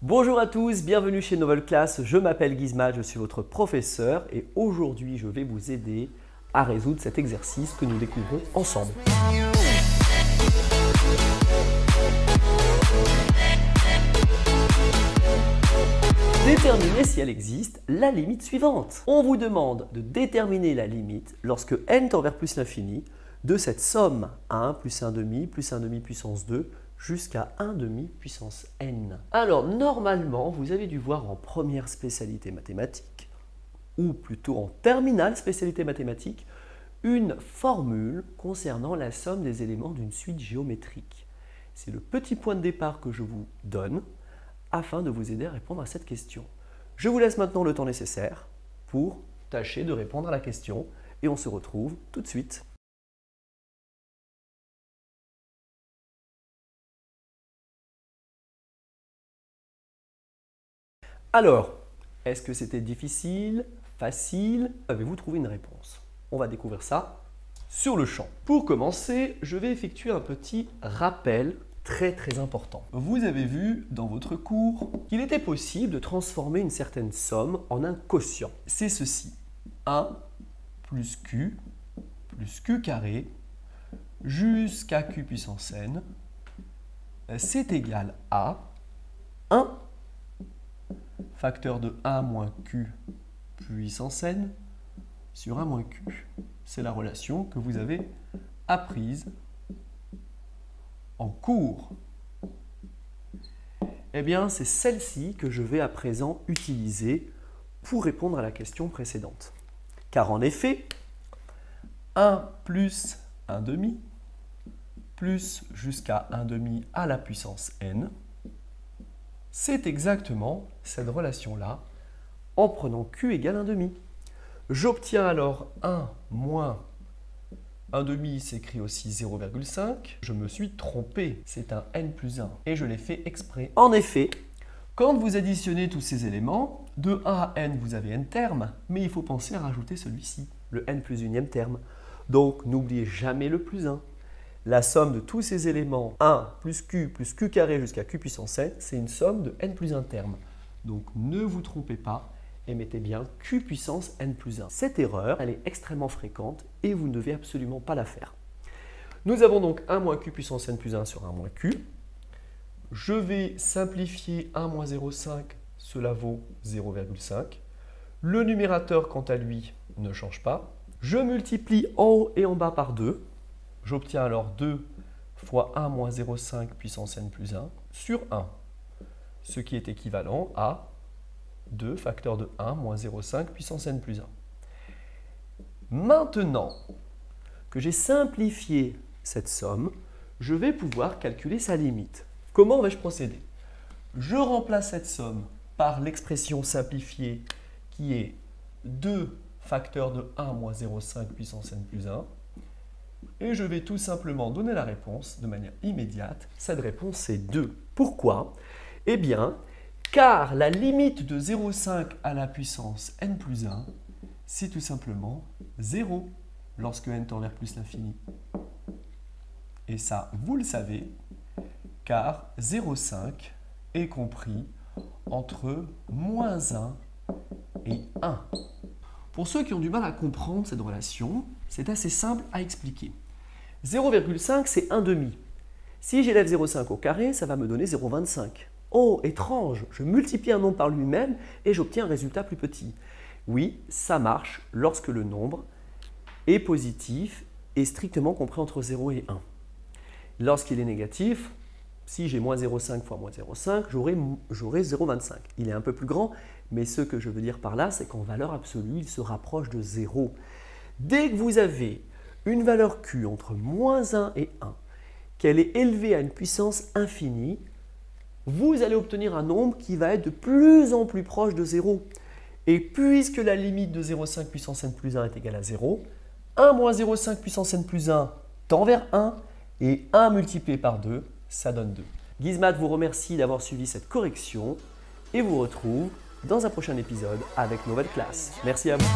Bonjour à tous, bienvenue chez Novel Class, je m'appelle Gizmat, je suis votre professeur et aujourd'hui je vais vous aider à résoudre cet exercice que nous découvrons ensemble. Déterminez si elle existe la limite suivante. On vous demande de déterminer la limite lorsque n tend vers plus l'infini de cette somme 1 plus 1 demi plus 1 demi puissance 2 jusqu'à 1 demi puissance n. Alors normalement, vous avez dû voir en première spécialité mathématique, ou plutôt en terminale spécialité mathématique, une formule concernant la somme des éléments d'une suite géométrique. C'est le petit point de départ que je vous donne afin de vous aider à répondre à cette question. Je vous laisse maintenant le temps nécessaire pour tâcher de répondre à la question et on se retrouve tout de suite. Alors, est-ce que c'était difficile, facile? Avez-vous trouvé une réponse? On va découvrir ça sur le champ. Pour commencer, je vais effectuer un petit rappel très important. Vous avez vu dans votre cours qu'il était possible de transformer une certaine somme en un quotient. C'est ceci, 1 plus q carré jusqu'à q puissance n, c'est égal à 1 facteur de 1 moins q puissance n sur 1 moins q. C'est la relation que vous avez apprise en cours. Eh bien, c'est celle-ci que je vais à présent utiliser pour répondre à la question précédente. Car en effet, 1 plus 1 demi plus jusqu'à 1 demi à la puissance n, c'est exactement cette relation-là en prenant q égale 1 demi. J'obtiens alors 1 moins 1 demi s'écrit aussi 0,5. Je me suis trompé, c'est un n plus 1 et je l'ai fait exprès. En effet, quand vous additionnez tous ces éléments, de 1 à n, vous avez n termes, mais il faut penser à rajouter celui-ci, le n plus unième terme. Donc, n'oubliez jamais le plus 1. La somme de tous ces éléments, 1 plus q carré jusqu'à q puissance n, c'est une somme de n plus 1 terme. Donc, ne vous trompez pas et mettez bien q puissance n plus 1. Cette erreur, elle est extrêmement fréquente et vous ne devez absolument pas la faire. Nous avons donc 1 moins q puissance n plus 1 sur 1 moins q. Je vais simplifier 1 moins 0,5, cela vaut 0,5. Le numérateur, quant à lui, ne change pas. Je multiplie en haut et en bas par 2. J'obtiens alors 2 fois 1 moins 0,5 puissance n plus 1 sur 1, ce qui est équivalent à 2 facteur de 1 moins 0,5 puissance n plus 1. Maintenant que j'ai simplifié cette somme, je vais pouvoir calculer sa limite. Comment vais-je procéder? Je remplace cette somme par l'expression simplifiée qui est 2 facteur de 1 moins 0,5 puissance n plus 1. Et je vais tout simplement donner la réponse de manière immédiate. Cette réponse, c'est 2. Pourquoi? Eh bien, car la limite de 0,5 à la puissance n plus 1, c'est tout simplement 0 lorsque n tend vers plus l'infini. Et ça, vous le savez, car 0,5 est compris entre moins 1 et 1. Pour ceux qui ont du mal à comprendre cette relation, c'est assez simple à expliquer. 0,5, c'est 1 demi. Si j'élève 0,5 au carré, ça va me donner 0,25. Oh, étrange, je multiplie un nombre par lui-même et j'obtiens un résultat plus petit. Oui, ça marche lorsque le nombre est positif et strictement compris entre 0 et 1. Lorsqu'il est négatif, si j'ai moins 0,5 fois moins 0,5, j'aurai 0,25. Il est un peu plus grand, mais ce que je veux dire par là, c'est qu'en valeur absolue, il se rapproche de 0. Dès que vous avez une valeur q entre moins 1 et 1, qu'elle est élevée à une puissance infinie, vous allez obtenir un nombre qui va être de plus en plus proche de 0. Et puisque la limite de 0,5 puissance n plus 1 est égale à 0, 1 moins 0,5 puissance n plus 1 tend vers 1, et 1 multiplié par 2, ça donne 2. Gizmat vous remercie d'avoir suivi cette correction et vous retrouve dans un prochain épisode avec Novel Class. Merci à vous.